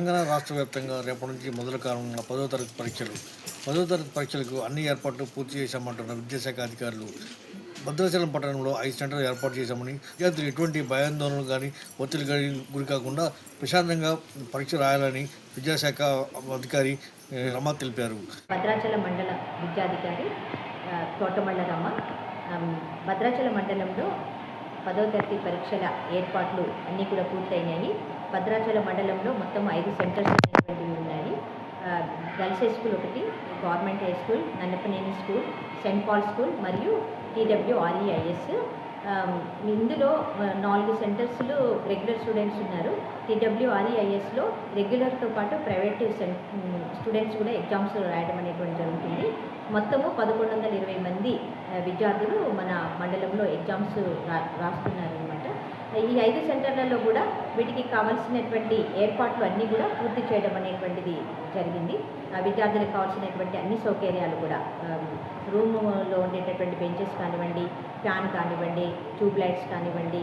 తెలంగాణ రాష్ట్ర వ్యాప్తంగా రేపటి నుంచి మొదలు కానున్న 10వ తరగతి పరీక్షలు. 10వ తరగతి పరీక్షలకు అన్ని ఏర్పాట్లు పూర్తి చేశామంటున్న విద్యాశాఖ అధికారులు. భద్రాచలం పట్టణంలో 5 సెంటర్లు ఏర్పాటు చేశామని, విద్యార్థులు ఎటువంటి భయాందోళనలు కానీ, ఒత్తిడి కానీ గురి కాకుండా ప్రశాంతంగా పరీక్ష రాయాలని విద్యాశాఖ అధికారి రమ తెలిపారు. భద్రాచలం మండల విద్యాధికారి తోటమళ్ళ రమ భద్రాచలం మండలంలో 10వ తరగతి పరీక్షల ఏర్పాట్లు అన్నీ కూడా పూర్తయినాయి. భద్రాచలం మండలంలో మొత్తం 5 సెంటర్స్ అనేటువంటివి ఉన్నాయి. గర్ల్స్ హై స్కూల్ ఒకటి, government high school, Nannapaneni school, Saint Paul school మరియు TWREIS. ఇందులో 4 సెంటర్స్లో రెగ్యులర్ స్టూడెంట్స్ ఉన్నారు. TWREISలో రెగ్యులర్తో పాటు ప్రైవేట్ స్టూడెంట్స్ కూడా ఎగ్జామ్స్ రాయడం అనేటువంటి జరుగుతుంది. మొత్తము 1120 మంది విద్యార్థులు మన మండలంలో ఎగ్జామ్స్ రాస్తున్నారనమాట. ఈ 5 సెంటర్లలో కూడా వీటికి కావాల్సినటువంటి ఏర్పాట్లు అన్నీ కూడా పూర్తి చేయడం అనేటువంటిది జరిగింది. విద్యార్థులకు కావాల్సినటువంటి అన్ని సౌకర్యాలు కూడా రూమ్లో ఉండేటటువంటి బెంచెస్ కానివ్వండి, ఫ్యాన్ కానివ్వండి, ట్యూబ్ లైట్స్ కానివ్వండి,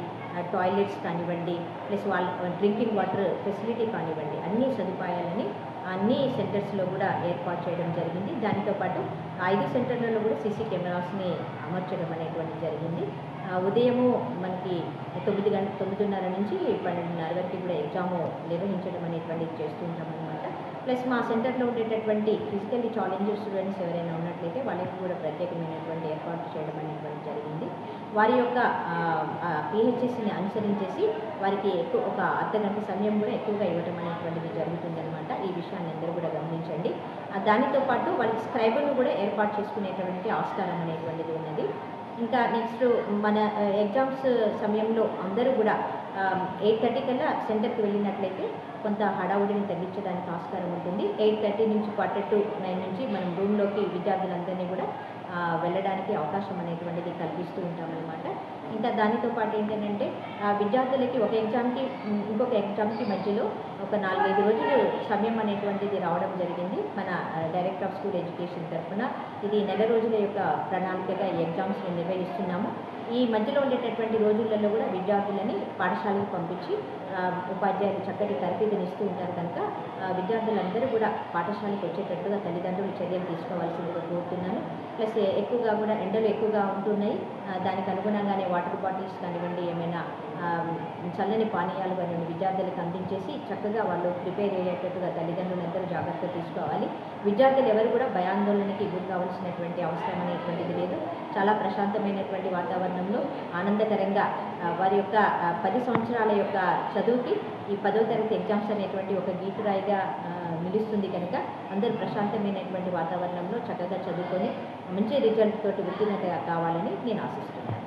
టాయిలెట్స్ కానివ్వండి, ప్లస్ వాళ్ళ డ్రింకింగ్ వాటర్ ఫెసిలిటీ కానివ్వండి, అన్ని సదుపాయాలని అన్ని సెంటర్స్లో కూడా ఏర్పాటు చేయడం జరిగింది. దానితో పాటు 5 సెంటర్లలో కూడా సీసీ కెమెరాస్ని అమర్చడం అనేటువంటి జరిగింది. ఉదయము మనకి 9:30 నుంచి 12:30 వరకు కూడా ఎగ్జాము నిర్వహించడం అనేటువంటిది చేస్తూ ఉంటామన్నమాట. ప్లస్ మా సెంటర్లో ఉండేటటువంటి ఫిజికల్లీ ఛాలెంజ్డ్ స్టూడెంట్స్ ఎవరైనా ఉన్నట్లయితే వాళ్ళకి కూడా ప్రత్యేకమైనటువంటి ఏర్పాటు చేయడం అనేటువంటి జరిగింది. వారి యొక్క PHSని అనుసరించేసి వారికి ఒక అర్ధగంట సమయం కూడా ఎక్కువగా ఇవ్వడం అనేటువంటిది జరుగుతుందన్నమాట. ఈ విషయాన్ని అందరూ కూడా గమనించండి. దానితో పాటు వాళ్ళకి స్క్రైబును కూడా ఏర్పాటు చేసుకునేటువంటి ఆస్కారం అనేటువంటిది ఉన్నది. ఇంకా నెక్స్ట్ మన ఎగ్జామ్స్ సమయంలో అందరూ కూడా 8:30 కల్లా సెంటర్కి వెళ్ళినట్లయితే కొంత హడావుడిని తగ్గించడానికి ఆస్కారం ఉంటుంది. 8:30 నుంచి 8:45 నుంచి మనం రూమ్లోకి విద్యార్థులందరినీ కూడా వెళ్ళడానికి అవకాశం అనేటువంటిది కల్పిస్తూ ఉంటామన్నమాట. ఇంకా దానితో పాటు ఏంటంటే విద్యార్థులకి ఒక ఎగ్జామ్కి ఇంకొక ఎగ్జామ్కి మధ్యలో ఒక 4-5 రోజులు సమయం అనేటువంటిది రావడం జరిగింది. మన డైరెక్టర్ ఆఫ్ స్కూల్ ఎడ్యుకేషన్ తరఫున ఇది నెల రోజుల యొక్క ప్రణాళికగా ఈ ఎగ్జామ్స్ని నిర్వహిస్తున్నాము. ఈ మధ్యలో ఉండేటటువంటి రోజులలో కూడా విద్యార్థులని పాఠశాలకు పంపించి ఉపాధ్యాయులు చక్కటి తరబేతిని ఇస్తూ ఉంటారు కనుక విద్యార్థులందరూ కూడా పాఠశాలకు వచ్చేటట్టుగా తల్లిదండ్రులు చర్యలు తీసుకోవాల్సిందిగా కోరుతున్నాను. ప్లస్ ఎక్కువగా కూడా ఎండలు ఎక్కువగా ఉంటున్నాయి. దానికి అనుగుణంగానే వాటర్ బాటిల్స్ కానివ్వండి, ఏమైనా చల్లని పానీయాలు కానివ్వండి విద్యార్థులకు అందించేసి చక్కగా వాళ్ళు ప్రిపేర్ అయ్యేటట్టుగా తల్లిదండ్రులు అందరూ జాగ్రత్త తీసుకోవాలి. విద్యార్థులు ఎవరు కూడా భయాందోళనకి గురి కావాల్సినటువంటి అవసరం అనేటువంటిది లేదు. చాలా ప్రశాంతమైనటువంటి వాతావరణంలో ఆనందకరంగా వారి యొక్క 10 సంవత్సరాల యొక్క చదువుకి ఈ 10వ తరగతి ఎగ్జామ్స్ అనేటువంటి ఒక గీటురాయిగా నిలుస్తుంది కనుక అందరూ ప్రశాంతమైనటువంటి వాతావరణంలో చక్కగా చదువుకొని మంచి రిజల్ట్ తోటి ఉత్తీర్ణత కావాలని నేను ఆశిస్తున్నాను.